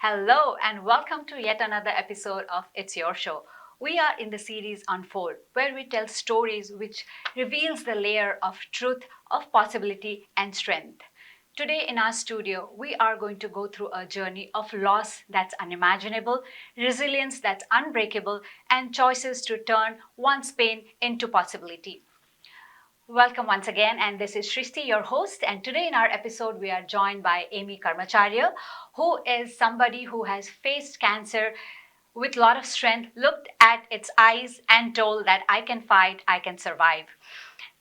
Hello, and welcome to yet another episode of It's Your Show. We are in the series Unfold, where we tell stories which reveals the layer of truth, of possibility, and strength. Today in our studio, we are going to go through a journey of loss that's unimaginable, resilience that's unbreakable, and choices to turn one's pain into possibility. Welcome once again, and this is Shristi, your host. And today in our episode, we are joined by Amy Karmacharya, who is somebody who has faced cancer with a lot of strength, looked at its eyes, and told that I can fight, I can survive.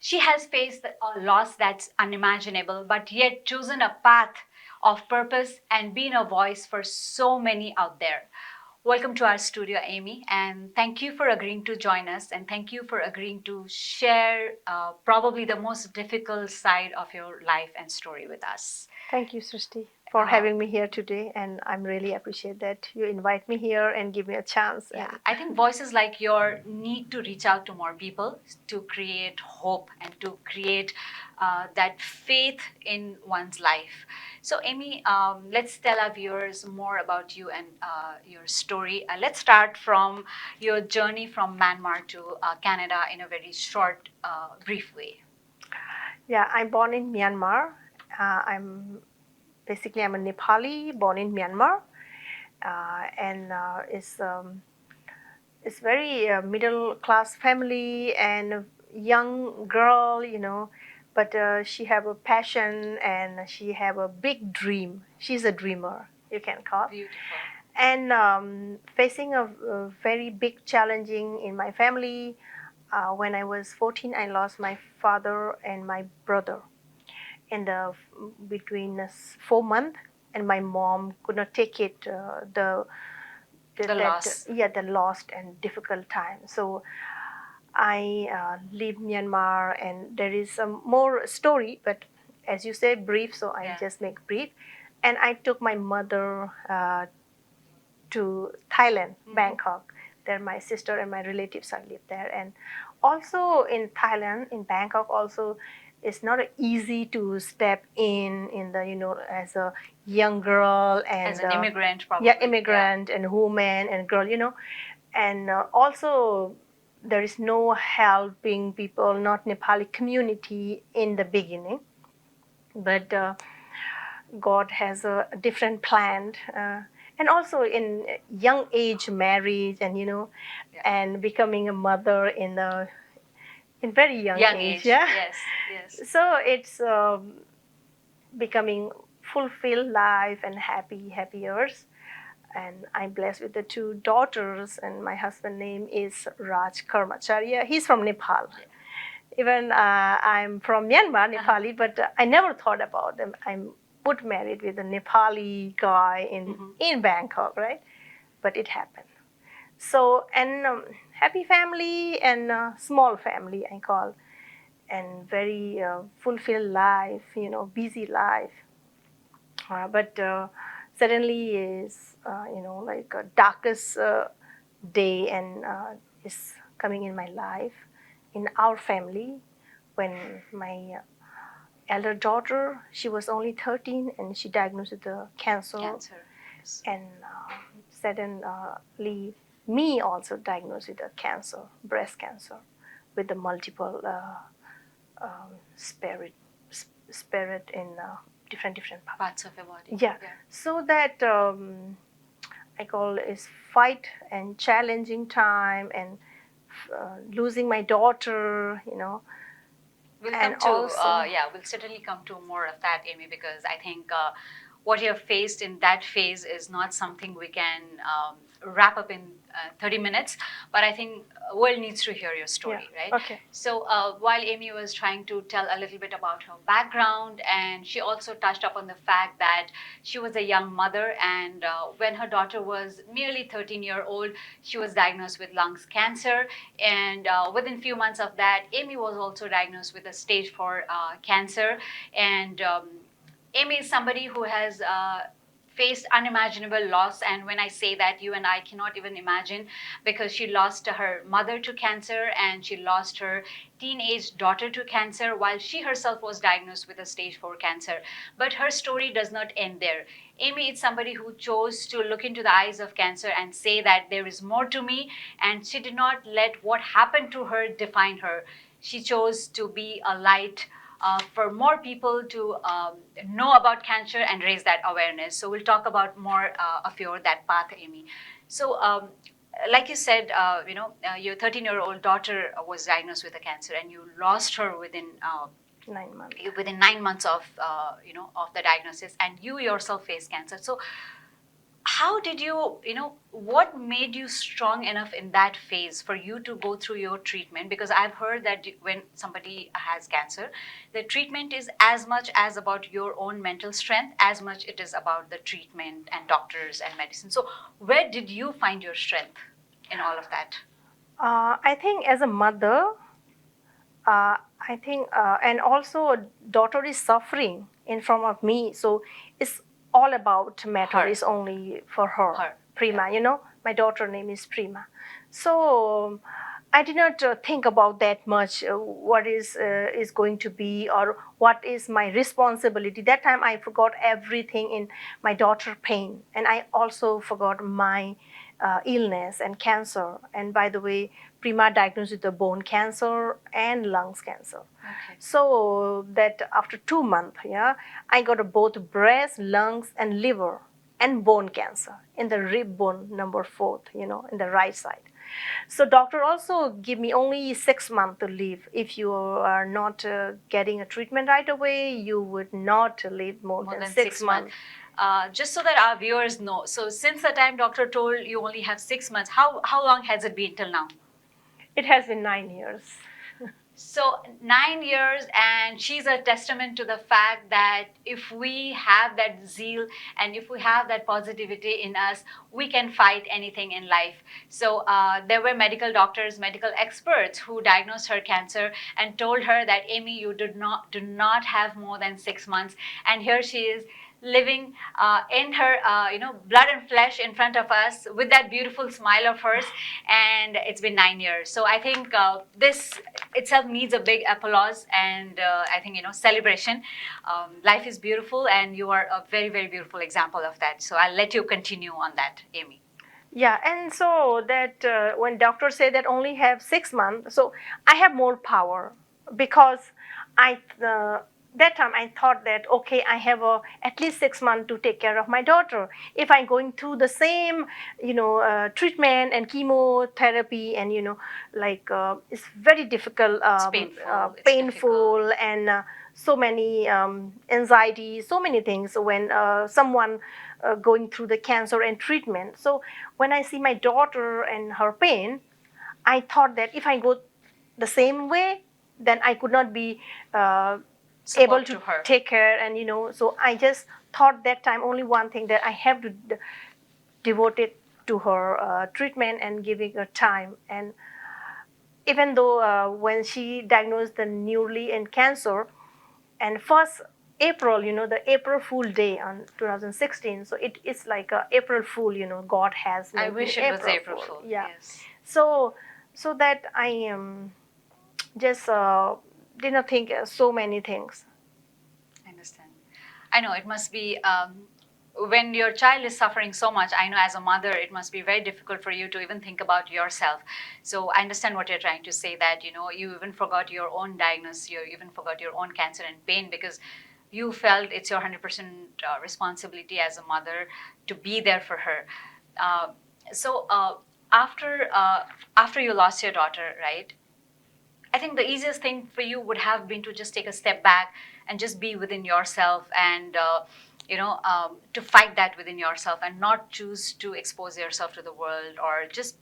She has faced a loss that's unimaginable, but yet chosen a path of purpose and been a voice for so many out there. Welcome to our studio, Amy, and thank you for agreeing to join us, and thank you for agreeing to share probably the most difficult side of your life and story with us. Thank you, Shristi, for having me here today, and I'm really appreciate that you invite me here and give me a chance. Yeah, I think voices like your need to reach out to more people to create hope and to create that faith in one's life. So, Amy, let's tell our viewers more about you and your story. Let's start from your journey from Myanmar to Canada in a very short, brief way. Yeah, I'm born in Myanmar. I'm a Nepali born in Myanmar, and it's very middle class family and a young girl, but she have a passion and she have a big dream. She's a dreamer, you can call. Beautiful. And facing a very big challenging in my family. When I was 14, I lost my father and my brother in the between 4 months, and my mom could not take it. The loss. Yeah, the lost and difficult time. So I leave Myanmar, and there is some more story, but as you said, brief. So I just make brief, and I took my mother to Thailand, Bangkok. There my sister and my relatives are live there. And also in Thailand, in Bangkok also, it's not easy to step in the, as a young girl and as an immigrant, probably. Yeah, immigrant and woman and girl, And also there is no helping people, not Nepali community in the beginning. But God has a different plan. And also in young age marriage and and becoming a mother in very young age. Yeah. Yes. So it's becoming fulfilled life and happy years. And I'm blessed with the two daughters, and my husband name is Raj Karmacharya. He's from Nepal. Even I'm from Myanmar, Nepali, but I never thought about them. I'm would married with a Nepali guy in Bangkok, right? But it happened. So, and happy family and small family, I call, and very fulfilled life, busy life. But suddenly is, like a darkest day and is coming in my life, in our family, when my elder daughter, she was only 13, and she diagnosed with the cancer. Yes. And suddenly me also diagnosed with a cancer, breast cancer, with the multiple spirit in different parts of your body. Yeah. So that I call is fight and challenging time, and losing my daughter, We'll and come to we'll certainly come to more of that, Amy, because I think what you have faced in that phase is not something we can wrap up in 30 minutes. But I think world needs to hear your story, right? Okay. So while Amy was trying to tell a little bit about her background, and she also touched upon the fact that she was a young mother, and when her daughter was merely 13-year-old, she was diagnosed with lungs cancer, and within few months of that, Amy was also diagnosed with a stage 4 cancer, and Amy is somebody who has faced unimaginable loss. And when I say that, you and I cannot even imagine, because she lost her mother to cancer and she lost her teenage daughter to cancer while she herself was diagnosed with a stage 4 cancer. But her story does not end there. Amy is somebody who chose to look into the eyes of cancer and say that there is more to me, and she did not let what happened to her define her. She chose to be a light for more people to know about cancer and raise that awareness. So we'll talk about more of that path, Amy. So like you said, your 13-year-old daughter was diagnosed with a cancer, and you lost her within 9 months. within 9 months of of the diagnosis, and you yourself faced cancer. So how did what made you strong enough in that phase for you to go through your treatment? Because I've heard that when somebody has cancer, the treatment is as much as about your own mental strength as much it is about the treatment and doctors and medicine. So where did you find your strength in all of that? I think as a mother, I think, and also daughter is suffering in front of me, so it's all about matter Her. is only for her. Her, Prima, yeah. you know, my daughter name is Prima. So I did not think about that much. What is going to be, or what is my responsibility. That time I forgot everything in my daughter pain, and I also forgot my illness and cancer. And by the way, Prima diagnosed with the bone cancer and lungs cancer. Okay. So that after 2 months, yeah, I got both breast, lungs, and liver and bone cancer in the rib bone number 4th, in the right side. So doctor also give me only 6 months to live. If you are not getting a treatment right away, you would not live more than 6 months. Just so that our viewers know, so since the time doctor told you only have 6 months, how long has it been till now? It has been 9 years. So 9 years, and she's a testament to the fact that if we have that zeal and if we have that positivity in us, we can fight anything in life. So there were medical doctors, medical experts who diagnosed her cancer and told her that, Amy, you do not have more than 6 months, and here she is living in her blood and flesh in front of us with that beautiful smile of hers, and it's been 9 years. So I think this itself needs a big applause, and I think celebration. Life is beautiful, and you are a very, very beautiful example of that. So I'll let you continue on that, Amy. Yeah, and so that when doctors say that only have 6 months, so I have more power, because I that time I thought that, okay, I have at least 6 months to take care of my daughter. If I'm going through the same treatment and chemotherapy, and it's very difficult, painful, and so many anxiety, so many things when someone going through the cancer and treatment. So when I see my daughter and her pain, I thought that if I go the same way, then I could not be able to her. take care. And so I just thought that time only one thing, that I have to devote it to her treatment and giving her time. And even though when she diagnosed the newly in cancer, and first April, the April Fool Day on 2016. So it is like a April Fool, God has made I wish me it was April Fool. Yeah. Yes. So that I just did not think so many things. I understand. I know it must be when your child is suffering so much. I know as a mother, it must be very difficult for you to even think about yourself. So I understand what you're trying to say, that you even forgot your own diagnosis, you even forgot your own cancer and pain, because you felt it's your 100% responsibility as a mother to be there for her. So after you lost your daughter, right? I think the easiest thing for you would have been to just take a step back and just be within yourself, and to fight that within yourself, and not choose to expose yourself to the world, or just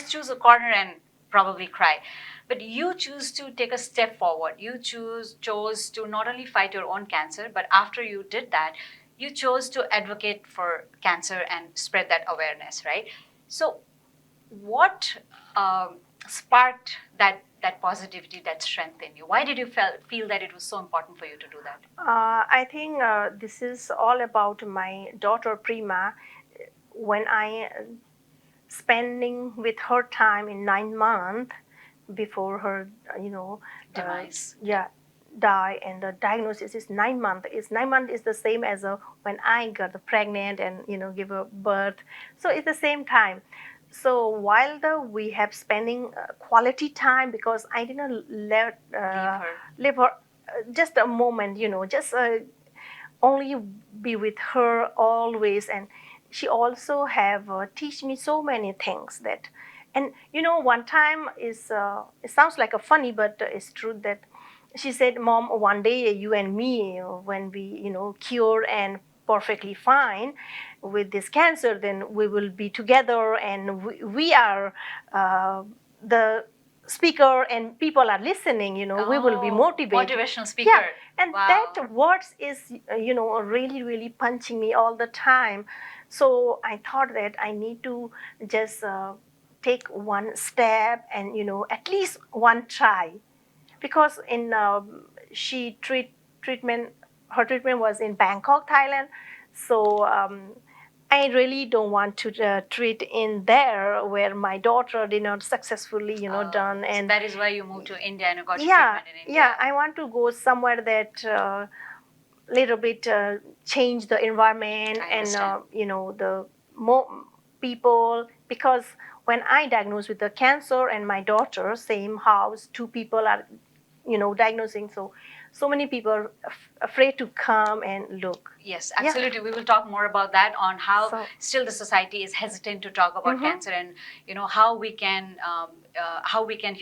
choose a corner and probably cry. But you choose to take a step forward. You chose to not only fight your own cancer, but after you did that, you chose to advocate for cancer and spread that awareness, right? So what sparked that positivity, that strength in you? Why did you feel that it was so important for you to do that? I think this is all about my daughter Prima. When I spending with her time in 9 months before her, Demise. die, and the diagnosis is 9 months. Is 9 months is the same as when I got pregnant and give a birth. So it's the same time. So while we have spending quality time, because I didn't leave her just a moment, just only be with her always. And she also have teach me so many things that, and one time is it sounds like a funny, but it's true that she said, "Mom, one day you and me, when we cure and perfectly fine with this cancer, then we will be together, and we are the speaker, and people are listening. We will be motivated." Motivational speaker. Yeah, and wow. that words is really really punching me all the time. So I thought that I need to just take one step and at least one try, because in she treatment her treatment was in Bangkok, Thailand. So I really don't want to treat in there where my daughter did not successfully done. And so that is why you moved to India and got yeah, treatment in India. yeah, I want to go somewhere that little bit change the environment and the more people, because when I diagnosed with the cancer and my daughter, same house, two people are diagnosing, so many people are afraid to come and look. Yes, absolutely. Yeah. We will talk more about that, on how still the society is hesitant to talk about cancer, and how we can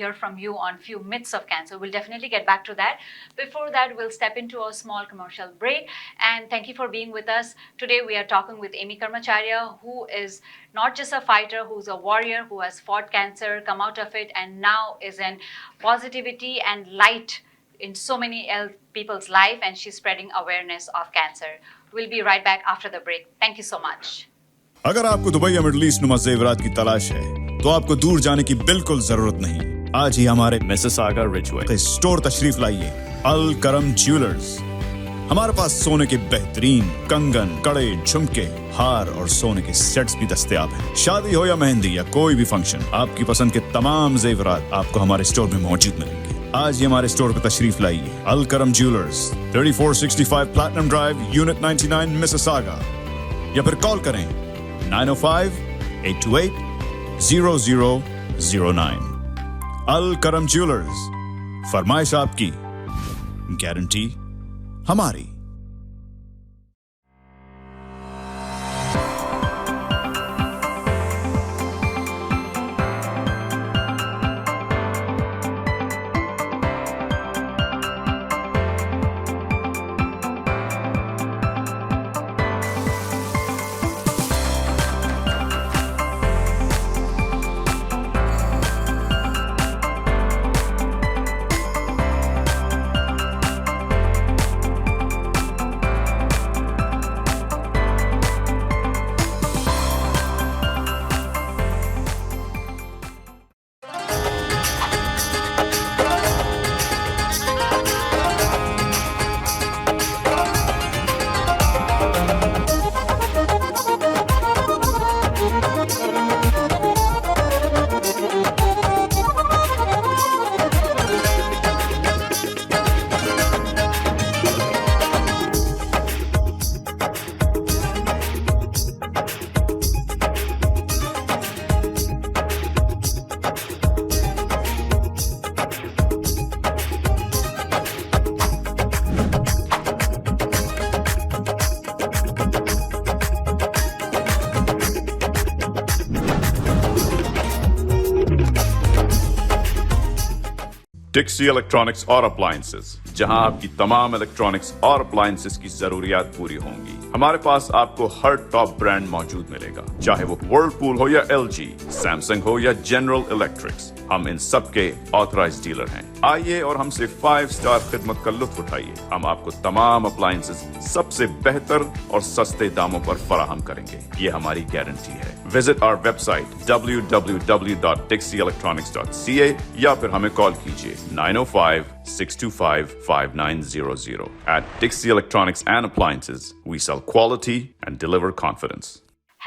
hear from you on few myths of cancer. We'll definitely get back to that. Before that, we'll step into a small commercial break. And thank you for being with us. Today we are talking with Amy Karmacharya, who is not just a fighter, who's a warrior, who has fought cancer, come out of it, and now is in positivity and light in so many people's life, and she's spreading awareness of cancer. We'll be right back after the break. Thank you so much. अगर आपको Dubai या middle east नुमा ज़ेवरात की तलाश है, तो आपको दूर जाने की बिल्कुल जरूरत नहीं। आज ही हमारे मिसिसागा रिजवे स्टोर तशरीफ लाइए, अल करम ज्वेलर्स। हमारे पास सोने के बेहतरीन कंगन, कड़े, झुमके, हार और सोने के सेट्स भी दस्तयाब हैं। शादी हो या मेहंदी या कोई भी फंक्शन, आपकी पसंद के तमाम ज़ेवरात आपको हमारे स्टोर में मौजूद मिलेंगे। आज ही हमारे स्टोर पर तशरीफ लाइए, अल करम jewellers, 3465 platinum drive, unit 99, Mississauga, या फिर कॉल करें 905-828-0009। अल करम ज्वेलर्स, फरमाइश आपकी, गारंटी हमारी। डिक्सी इलेक्ट्रॉनिक्स और अप्लायंसेस, जहां आपकी तमाम इलेक्ट्रॉनिक्स और अप्लायंसेस की जरूरियात पूरी होंगी। हमारे पास आपको हर टॉप ब्रांड मौजूद मिलेगा, चाहे वो वर्लपूल हो या एलजी, सैमसंग हो या जनरल इलेक्ट्रिक्स। हम इन सब के ऑथराइज्ड डीलर हैं। आइए और हमसे 5 स्टार खिदमत का लुत्फ उठाइए। हम आपको तमाम अप्लायंसेस सबसे बेहतर और सस्ते दामों पर फराहम करेंगे, ये हमारी गारंटी है। विजिट आवर वेबसाइट www.dixieelectronics.ca या फिर हमें कॉल कीजिए 905-625-5900. At Dixie Electronics and Appliances, we sell quality and deliver confidence.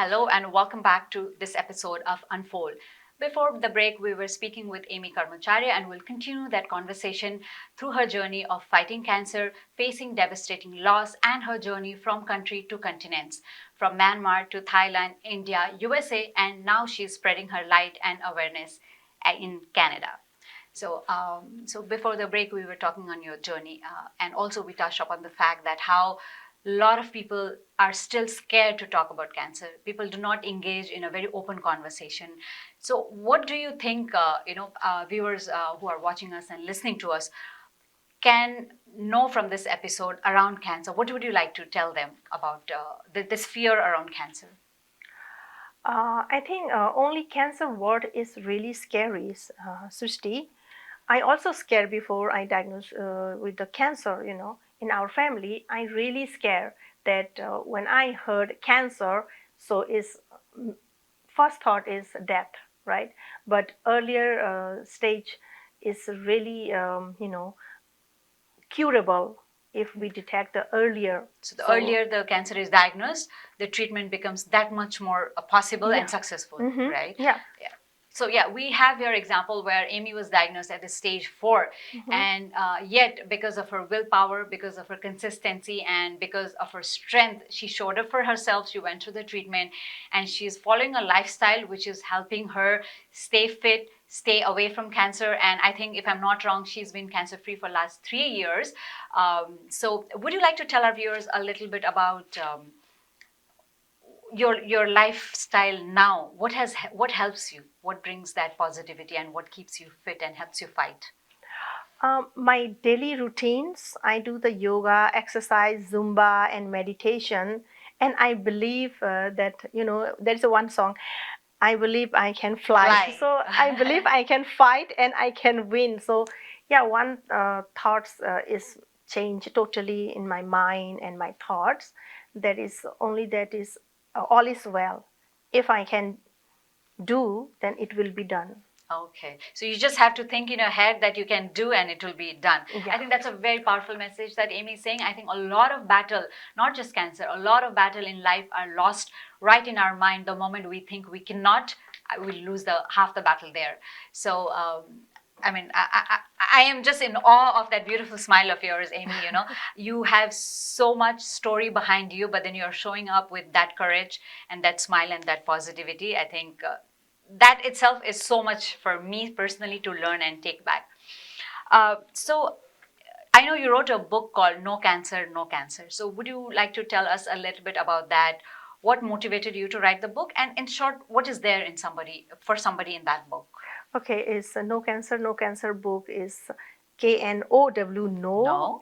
Hello and welcome back to this episode of Unfold. Before the break, we were speaking with Amy Karmacharya, and we'll continue that conversation through her journey of fighting cancer, facing devastating loss, and her journey from country to continents, from Myanmar to Thailand, India, USA, and now she's spreading her light and awareness in Canada. So before the break, we were talking on your journey, and also we touched upon the fact that how a lot of people are still scared to talk about cancer. People do not engage in a very open conversation. So, what do you think, viewers who are watching us and listening to us can know from this episode around cancer? What would you like to tell them about this fear around cancer? I think only cancer word is really scary, Srishti. I also scared before I diagnosed with the cancer, in our family. I really scared that when I heard cancer, so is first thought is death, right? But earlier stage is really, curable if we detect the earlier. So the earlier the cancer is diagnosed, the treatment becomes that much more possible and successful, right? Yeah. So yeah, we have your example where Amy was diagnosed at the stage 4, and yet because of her willpower, because of her consistency, and because of her strength, she showed up for herself. She went through the treatment, and she's following a lifestyle which is helping her stay fit, stay away from cancer. And I think, if I'm not wrong, she's been cancer free for the last 3 years. So would you like to tell our viewers a little bit about your lifestyle now? What helps you? What brings that positivity, and what keeps you fit and helps you fight? My daily routines, I do the yoga, exercise, Zumba, and meditation. And I believe that, there's one song, I believe I can fly. So I believe I can fight and I can win. So yeah, one thoughts is changed totally in my mind and my thoughts. That is all is well. If I can do, then it will be done. Okay, so you just have to think in your head that you can do, and it will be done. Yeah. I think that's a very powerful message that Amy is saying. I think a lot of battle, not just cancer, a lot of battle in life are lost right in our mind. The moment we think we cannot, we lose half the battle there. So I am just in awe of that beautiful smile of yours, Amy. You have so much story behind you, but then you're showing up with that courage and that smile and that positivity. I think that itself is so much for me personally to learn and take back. So I know you wrote a book called No Cancer, No Cancer. So would you like to tell us a little bit about that? What motivated you to write the book? And in short, what is there for somebody in that book? Okay, it's No Cancer, No Cancer book is KNOW, no,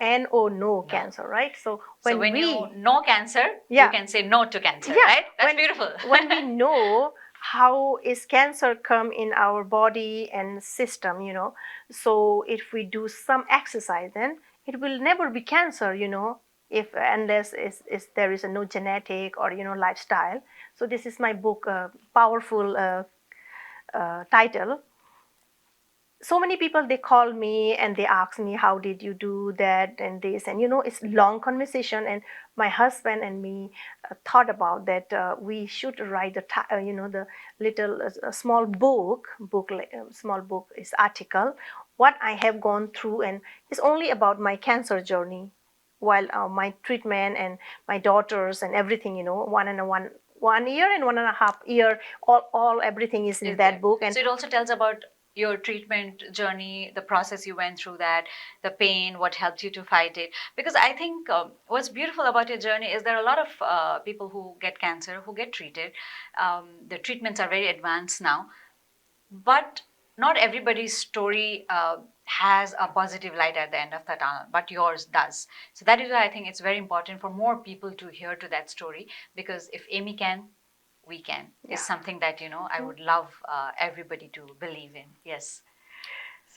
no cancer, right? So when you know cancer, you can say no to cancer, right? That's beautiful. When we know how is cancer come in our body and system, so if we do some exercise, then it will never be cancer, if unless there is no genetic or lifestyle. So this is my book, powerful title. So many people, they call me and they ask me, how did you do that and this, and it's long conversation. And my husband and me thought about that we should write the little small book small book is article what I have gone through, and it's only about my cancer journey while my treatment and my daughters and everything, 1 year and 1.5 year, all everything is in that book. And so it also tells about your treatment journey, the process you went through, that the pain, what helped you to fight it. Because I think what's beautiful about your journey is there are a lot of people who get cancer, who get treated. The treatments are very advanced now, but not everybody's story has a positive light at the end of the tunnel, but yours does. So that is why I think it's very important for more people to hear to that story, because if Amy can, we can, is something that I would love everybody to believe in. Yes.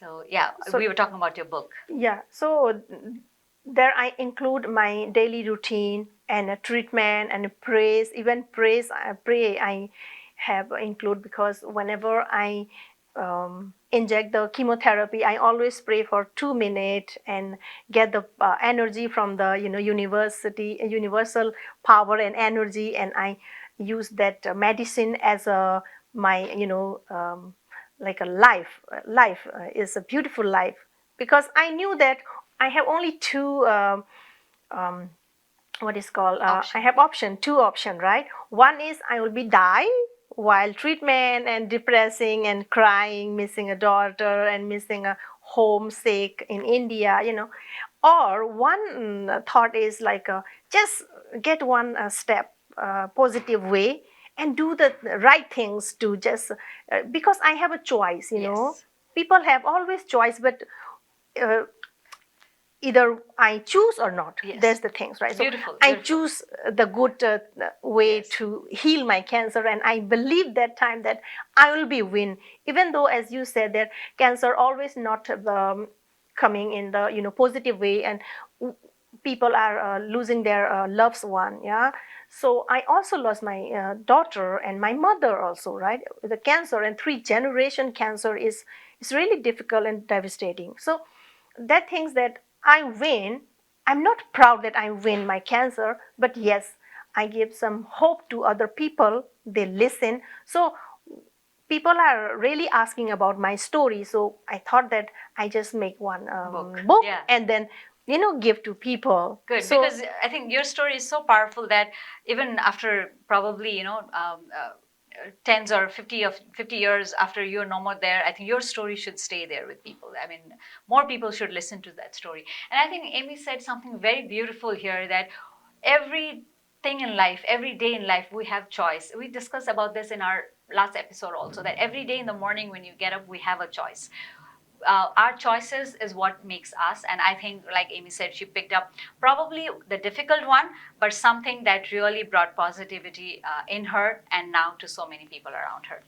So yeah, So- we were talking about your book. Yeah, so there I include my daily routine and a treatment and a praise. Even praise, I pray I have include, because whenever I inject the chemotherapy, I always pray for 2 minutes and get the energy from the universal power and energy, and I use that medicine as a my like a life is a beautiful life, because I knew that I have only two what is called I have two option, right? One is I will be die while treatment and depressing and crying, missing a daughter and missing a homesick in India, or one thought is like just get one step positive way and do the right things to just because I have a choice, Yes. people have always choice, but uh, either I choose or not. Yes. There's the things, right? Beautiful, So I beautiful. choose the good way Yes. to heal my cancer, and I believe that time that I will be win. Even though, as you said, that cancer always not coming in the positive way, and people are losing their loved one. Yeah. So I also lost my daughter and my mother also, right? The cancer, and 3-generation cancer is really difficult and devastating. So that things that I win, I'm not proud that I win my cancer, but yes, I give some hope to other people. They listen. So people are really asking about my story. So I thought that I just make one book Yeah. and then give to people. Good, So, because I think your story is so powerful that even after probably tens or 50 years after you're no more there, I think your story should stay there with people. I mean, more people should listen to that story. And I think Amy said something very beautiful here, that everything in life, every day in life, we have choice. We discussed about this in our last episode also, that every day in the morning when you get up, we have a choice. Our choices is what makes us. And I think, like Amy said, she picked up probably the difficult one, but something that really brought positivity in her and now to so many people around her.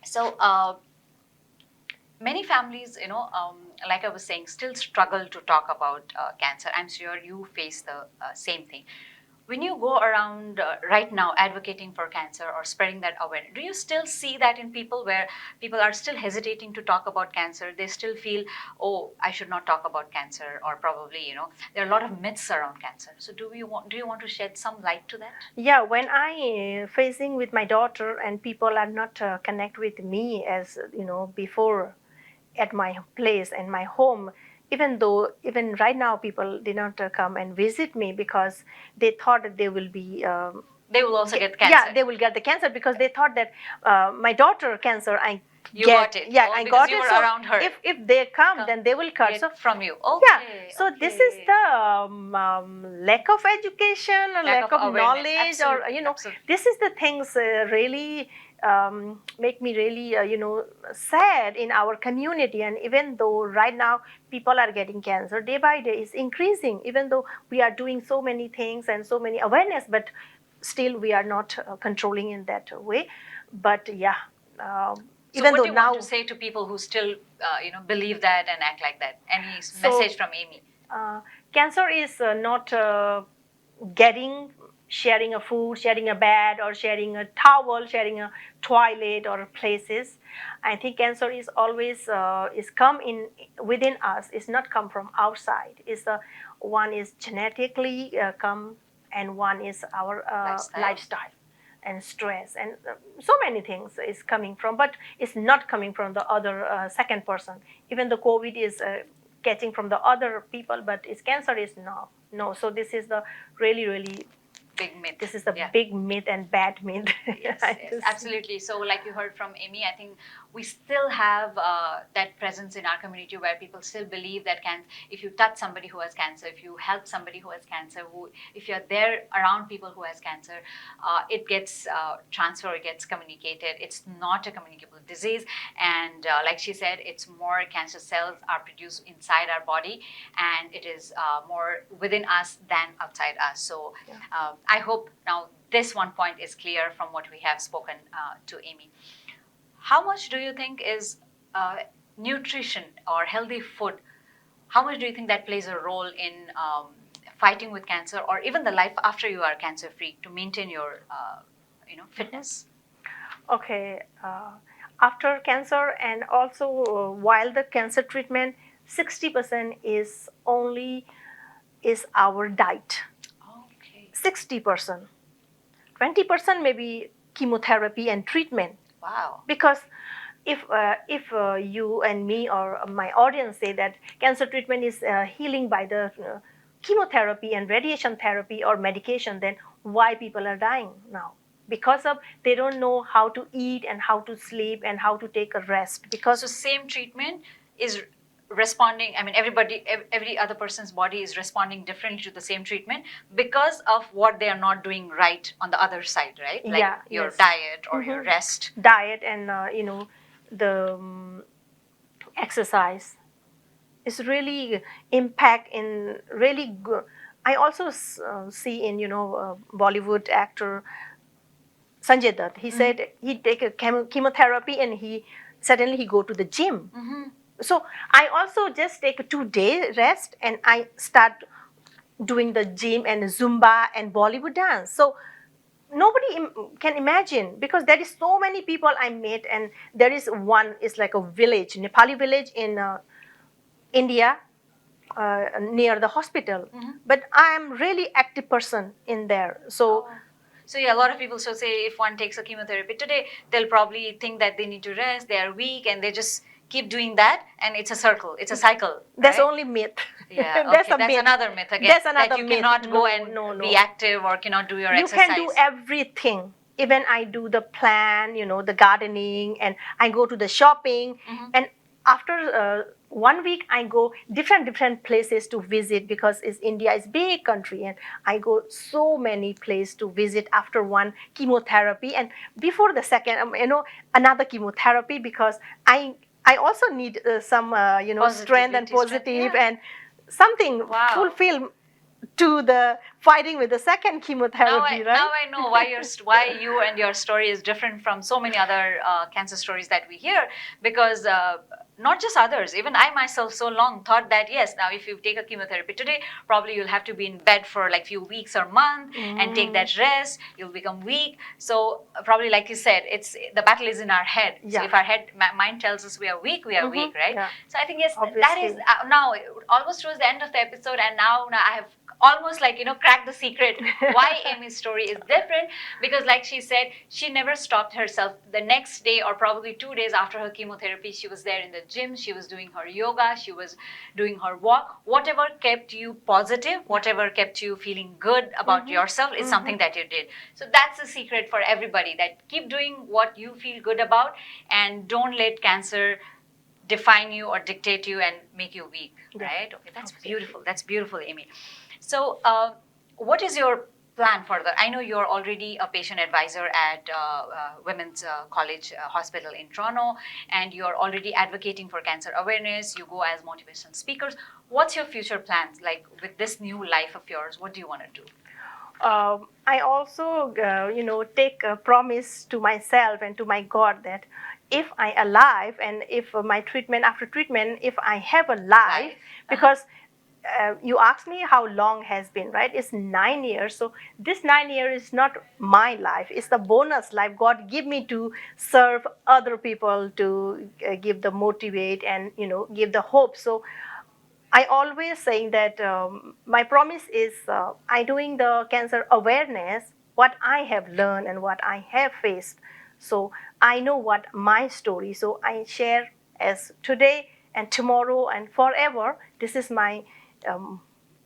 So many families, like I was saying, still struggle to talk about cancer. I'm sure you face the same thing. When you go around right now advocating for cancer or spreading that awareness, do you still see that in people, where people are still hesitating to talk about cancer? They still feel, oh, I should not talk about cancer, or probably, there are a lot of myths around cancer. So do you want to shed some light to that? yeah, when I facing with my daughter and people are not connect with me as before at my place and my home, even right now people did not come and visit me because they thought that they will be They will also get cancer. yeah, they will get the cancer, because they thought that my daughter cancer You got it. yeah, Oh, I because got you it. were So around her. if they come, then they will cut. Get So from you. Okay. yeah, so this is the lack of education or lack of awareness. knowledge, or Absolutely, absolutely. this is the things really make me really sad in our community. And even though right now people are getting cancer day by day is increasing, even though we are doing so many things and so many awareness, but still we are not controlling in that way. But yeah, So even what though do you now want to say to people who still, believe that and act like that? Any message from Amy? cancer is not sharing a food, sharing a bed, or sharing a towel, sharing a toilet or places. I think cancer is always is come in within us. It's not come from outside. It's one is genetically come, and one is our lifestyle and stress, and so many things is coming from, but it's not coming from the other second person. Even the COVID is catching from the other people, but its cancer is no. So this is the really Big myth. this is the Yeah. big myth and bad myth. Yes, yes, absolutely. So like you heard from Amy, I think we still have that presence in our community where people still believe that if you touch somebody who has cancer, if you help somebody who has cancer, if you're there around people who has cancer, it gets transferred, it gets communicated. It's not a communicable disease. And like she said, it's more cancer cells are produced inside our body, and it is more within us than outside us. So I hope now this one point is clear from what we have spoken to Amy. How much do you think is nutrition or healthy food, how much do you think that plays a role in fighting with cancer, or even the life after you are cancer free, to maintain your fitness? Okay, after cancer and also while the cancer treatment, 60% is our diet. Okay. 60%. 20% maybe chemotherapy and treatment. Wow. Because if you and me or my audience say that cancer treatment is healing by the chemotherapy and radiation therapy or medication, then why people are dying now? Because of they don't know how to eat and how to sleep and how to take a rest. Because So same treatment is responding, I mean, every other person's body is responding differently to the same treatment because of what they are not doing right on the other side, right? Like yeah, your yes. diet or your rest. Diet and the exercise is really impact in really good. I also see in Bollywood actor Sanjay Dutt. He said he take a chemotherapy and he suddenly he go to the gym. So I also just take a 2 day rest and I start doing the gym and Zumba and Bollywood dance. So nobody can imagine, because there is so many people I met, and there is one is like a village, Nepali village in India, near the hospital. But I am really active person in there. So So yeah, a lot of people so say if one takes a chemotherapy today, they'll probably think that they need to rest, they are weak, and they just keep doing that, and it's a circle, it's a cycle. that's right? only myth. Yeah, That's okay, a that's myth. another myth again. That's another that you myth. cannot go No, and no, be no. active or cannot do your You exercise. can do everything. Even I do the plan, the gardening, and I go to the shopping. And after 1 week, I go different places to visit, because India is big country, and I go so many places to visit after one chemotherapy and before the second, another chemotherapy, because I also need some strength and Positivity, strength, positive yeah. and something Wow. fulfill to the fighting with the second chemotherapy, right? Now I know why you and your story is different from so many other cancer stories that we hear, because not just others, even I myself so long thought that yes, now if you take a chemotherapy today, probably you'll have to be in bed for like few weeks or month and take that rest, you'll become weak. So probably like you said, it's the battle is in our head. So Yeah. if our mind tells us we are weak, weak, right? Yeah. So I think yes, that Obviously. is now almost towards the end of the episode, and now I have almost cracked the secret why Amy's story is different, because like she said, she never stopped herself. The next day or probably 2 days after her chemotherapy, she was there in the gym, she was doing her yoga, she was doing her walk. Whatever kept you positive, whatever kept you feeling good about yourself is something that you did. So that's the secret for everybody, that keep doing what you feel good about and don't let cancer define you or dictate you and make you weak, right? Okay, that's beautiful. That's beautiful, Amy. So, what is your plan further? I know you're already a patient advisor at Women's College Hospital in Toronto, and you're already advocating for cancer awareness. You go as motivational speakers. What's your future plans? Like with this new life of yours, what do you want to do? I also, take a promise to myself and to my God that if I alive and if my treatment, after treatment, if I have a life, because you asked me how long has been, right? It's 9 years. So this 9 years is not my life. It's the bonus life God give me to serve other people, to give the motivate and, give the hope. So I always saying that my promise is I doing the cancer awareness, what I have learned and what I have faced. So I know what my story. So I share as today and tomorrow and forever. This is my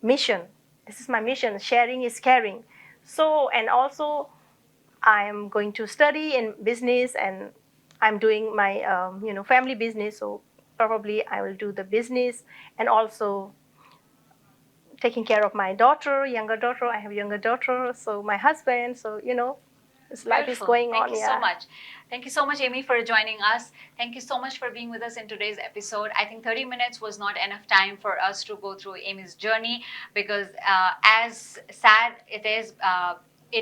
mission. This is my mission. Sharing is caring. So, and also I am going to study in business, and I'm doing my family business. So probably I will do the business and also taking care of my daughter, younger daughter. I have younger daughter, so my husband. So this life is going on. Thank you so much. Thank you so much, Amy, for joining us. Thank you so much for being with us in today's episode. I think 30 minutes was not enough time for us to go through Amy's journey, because as sad it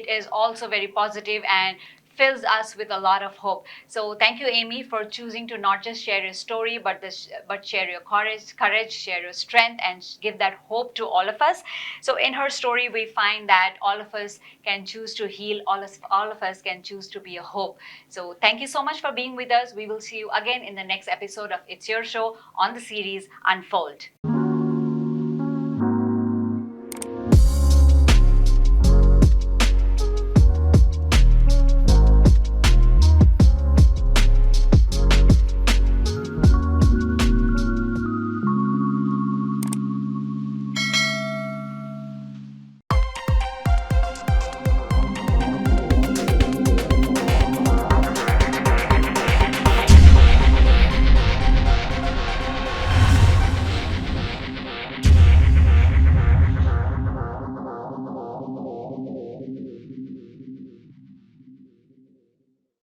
is also very positive and fills us with a lot of hope. So thank you, Amy, for choosing to not just share your story, but share your courage, share your strength, and give that hope to all of us. So in her story, we find that all of us can choose to heal. All of us can choose to be a hope. So thank you so much for being with us. We will see you again in the next episode of It's Your Show on the series Unfold.